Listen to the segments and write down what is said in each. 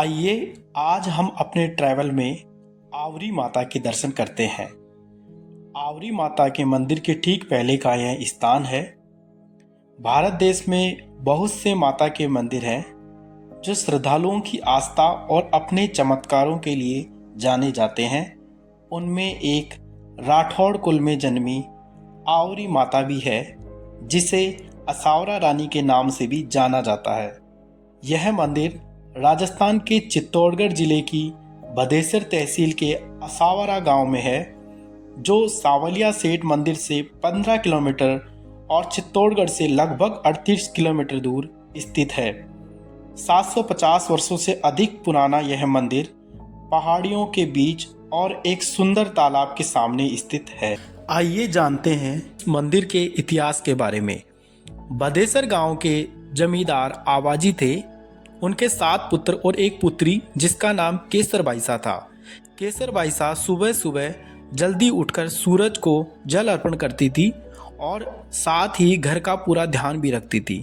आइए आज हम अपने ट्रैवल में आवरी माता के दर्शन करते हैं। आवरी माता के मंदिर के ठीक पहले का यह स्थान है। भारत देश में बहुत से माता के मंदिर हैं जो श्रद्धालुओं की आस्था और अपने चमत्कारों के लिए जाने जाते हैं। उनमें एक राठौड़ कुल में जन्मी आवरी माता भी है, जिसे असावरा रानी के नाम से भी जाना जाता है। यह मंदिर राजस्थान के चित्तौड़गढ़ जिले की भदेसर तहसील के असावरा गांव में है, जो सावलिया सेठ मंदिर से 15 किलोमीटर और चित्तौड़गढ़ से लगभग 38 किलोमीटर दूर स्थित है। 750 वर्षों से अधिक पुराना यह मंदिर पहाड़ियों के बीच और एक सुंदर तालाब के सामने स्थित है। आइए जानते हैं इस मंदिर के इतिहास के बारे में। भदेसर गांव के जमींदार आवाजी थे। उनके 7 पुत्र और एक पुत्री, जिसका नाम केसर बाईसा था। केसर बाईसा सुबह सुबह जल्दी उठकर सूरज को जल अर्पण करती थी और साथ ही घर का पूरा ध्यान भी रखती थी।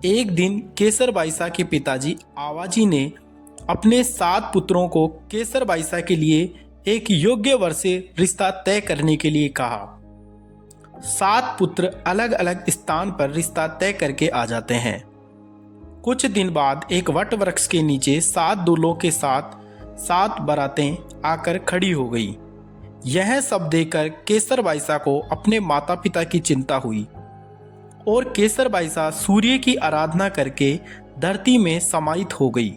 एक दिन केसर बाईसा के पिताजी आवाजी ने अपने 7 पुत्रों को केसर बाईसा के लिए एक योग्य वर से रिश्ता तय करने के लिए कहा। 7 पुत्र अलग अलग स्थान पर रिश्ता तय करके आ जाते हैं। कुछ दिन बाद एक वट वृक्ष के नीचे 7 दूल्हों के साथ 7 बारातें आकर खड़ी हो गई। यह सब देखकर केसर बाईसा को अपने माता पिता की चिंता हुई और केसर बाईसा सूर्य की आराधना करके धरती में समाहित हो गई।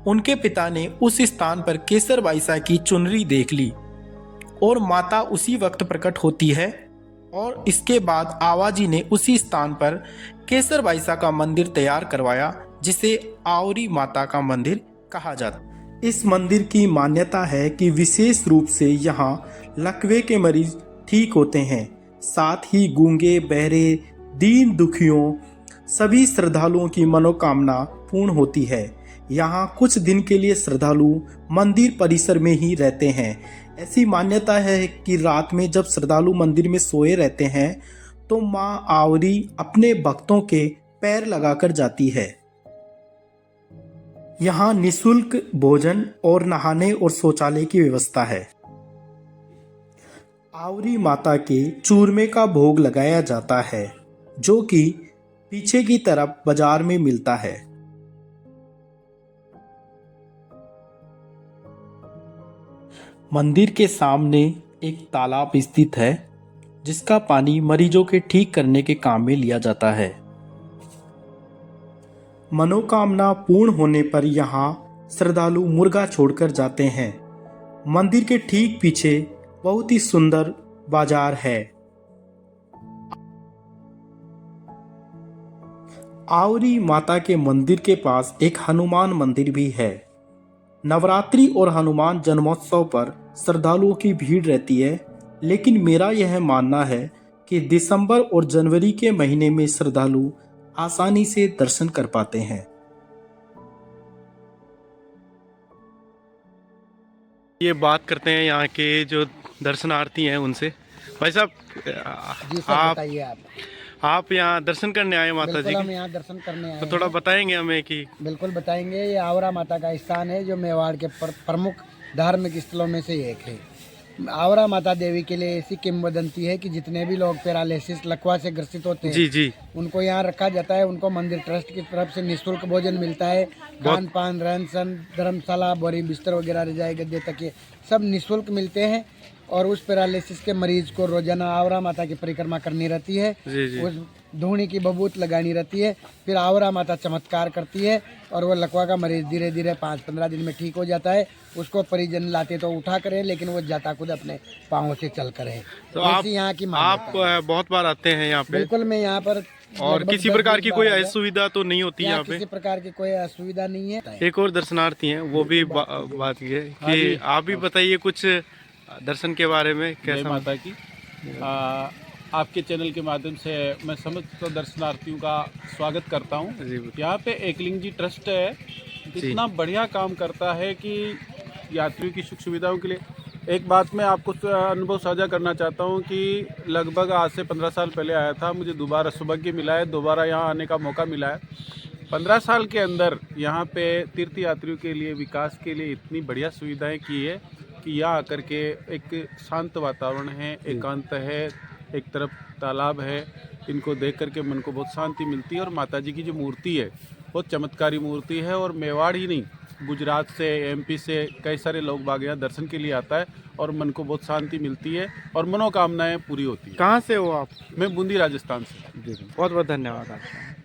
उनके पिता ने उस स्थान पर केसर बाईसा की चुनरी देख ली और माता उसी वक्त प्रकट होती है और इसके बाद आवाजी ने उसी स्थान पर केसर बाईसा का मंदिर तैयार करवाया, जिसे आवरी माता का मंदिर कहा जाता। इस मंदिर की मान्यता है कि विशेष रूप से यहाँ लकवे के मरीज ठीक होते हैं। साथ ही गूंगे, बहरे, दीन दुखियों सभी श्रद्धालुओं की मनोकामना पूर्ण होती है। यहाँ कुछ दिन के लिए श्रद्धालु मंदिर परिसर में ही रहते हैं। ऐसी मान्यता है कि रात में जब श्रद्धालु मंदिर में सोए रहते हैं तो माँ आवरी अपने भक्तों के पैर लगाकर जाती है। यहाँ निःशुल्क भोजन और नहाने और शौचालय की व्यवस्था है। आवरी माता के चूरमे का भोग लगाया जाता है, जो कि पीछे की तरफ बाजार में मिलता है। मंदिर के सामने एक तालाब स्थित है, जिसका पानी मरीजों के ठीक करने के काम में लिया जाता है। मनोकामना पूर्ण होने पर यहाँ श्रद्धालु मुर्गा छोड़कर जाते हैं। मंदिर के ठीक पीछे बहुत ही सुंदर बाजार है। आवरी माता के मंदिर के पास एक हनुमान मंदिर भी है। नवरात्रि और हनुमान जन्मोत्सव पर श्रद्धालुओं की भीड़ रहती है, लेकिन मेरा यह मानना है कि दिसंबर और जनवरी के महीने में श्रद्धालु आसानी से दर्शन कर पाते हैं। ये बात करते हैं यहाँ के जो दर्शनार्थी हैं उनसे। भाई साहब, जी सर, बताइए आप यहाँ दर्शन करने आए माता जी बिल्कुल, हम के? यहाँ दर्शन करने आए तो थोड़ा हैं। बताएंगे हमें कि बिल्कुल बताएंगे। ये आवरा माता का स्थान है, जो मेवाड़ के प्रमुख धार्मिक स्थलों में से एक है। आवरा माता देवी के लिए ऐसी किंवदंती है कि जितने भी लोग पैरालिसिस लकवा से ग्रसित होते हैं, जी उनको यहाँ रखा जाता है। उनको मंदिर ट्रस्ट की तरफ से निःशुल्क भोजन मिलता है। खान पान, रहन सहन, धर्मशाला, बोरी बिस्तर वगैरह, रजाई गद्दे तक ये सब निःशुल्क मिलते हैं। और उस पैरालिसिस के मरीज को रोजाना आवरा माता की परिक्रमा करनी रहती है। जी। उस धूनी की बबूत लगानी रहती है। फिर आवरा माता चमत्कार करती है और वो लकवा का मरीज धीरे धीरे 5-15 दिन में ठीक हो जाता है। उसको परिजन लाते तो उठा करे, लेकिन वो जाता खुद अपने पाँव से चल करे। तो आप यहाँ की आप बहुत बार आते हैं यहाँ पे? बिल्कुल, मैं यहाँ पर और किसी प्रकार की कोई असुविधा तो नहीं होती यहाँ पे? किसी प्रकार की कोई असुविधा नहीं है। एक और दर्शनार्थी हैं, वो भी बात ये है कि आप भी बताइए कुछ दर्शन के बारे में। कैसा माता की आपके चैनल के माध्यम से मैं समस्त दर्शनार्थियों का स्वागत करता हूँ। यहाँ पे एकलिंग जी ट्रस्ट है, इतना बढ़िया काम करता है कि यात्रियों की सुख सुविधाओं के लिए। एक बात मैं आपको अनुभव साझा करना चाहता हूँ कि लगभग आज से 15 साल पहले आया था, मुझे दोबारा सौभाग्य मिला है, दोबारा यहाँ आने का मौका मिला है। 15 साल के अंदर यहाँ पे तीर्थ यात्रियों के लिए विकास के लिए इतनी बढ़िया सुविधाएं की है कि यहाँ आकर के एक शांत वातावरण है, एकांत है, एक तरफ तालाब है, इनको देख करके मन को बहुत शांति मिलती है। और माता जी की जो मूर्ति है बहुत चमत्कारी मूर्ति है, और मेवाड़ ही नहीं, गुजरात से, एमपी से कई सारे लोग बाग यहाँ दर्शन के लिए आता है और मन को बहुत शांति मिलती है और मनोकामनाएं पूरी होती है। कहाँ से हो आप? मैं बूंदी राजस्थान से। बहुत बहुत धन्यवाद आपका।